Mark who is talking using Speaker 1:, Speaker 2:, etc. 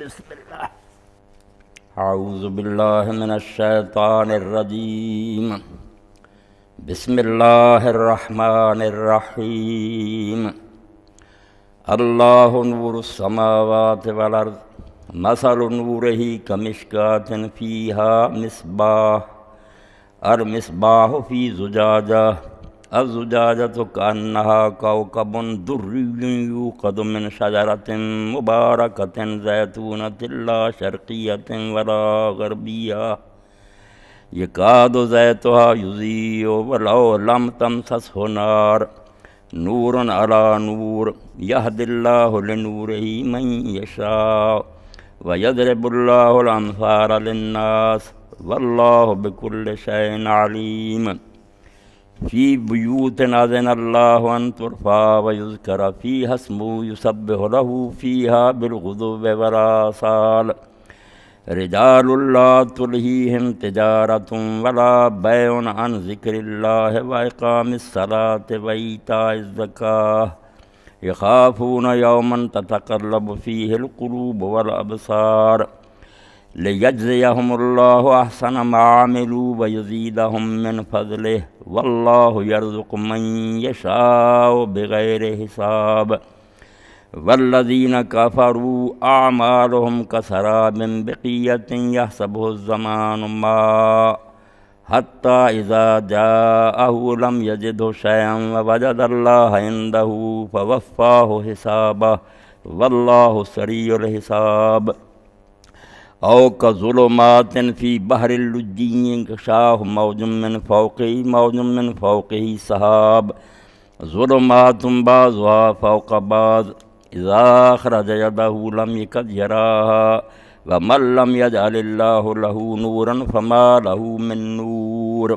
Speaker 1: بسم الله. أعوذ بالله من الشيطان الرجيم. بسم الله الرحمن الرحيم. الله نور السماوات والأرض مثل نوره كمشكاة فيها مصباح المصباح في زجاجة الزجاجة كأنها كوكب دري يوقد من شجرة مباركة زيتونة لا شرقية ولا غربية يكاد زيتها يضيء ولو لم تمسسه نار نور على نور يهدي الله لنوره من يشاء ويضرب الله الأمثال للناس والله بكل شيء عليم. في بيوت أذن الله أن ترفع ويذكر فيها اسمه يسبح له فيها بالغدو والآصال رجال لا تلهيهم تجارة ولا بيع عن ذكر الله وإقام الصلاة وإيتاء الزكاة يخافون يوما تتقلب فيه القلوب والأبصار ليجزيهم الله أحسن ما عملوا ويزيدهم من فضله والله يرزق من يشاء بغير حساب. والذين كفروا أعمالهم كسراب بقية يحسبه الزمان ماء حتى إذا جاءه لم يجده شيئا ووجد الله عنده فوفاه حسابه والله سريع الحساب. أو كظلمات في بحر اللجي يغشاه موج من فوقه سحاب ظلمات بعضها فوق بعض إذا أخرج يده لم يكد يراها ومن لم يجعل الله له نورا فما له من نور.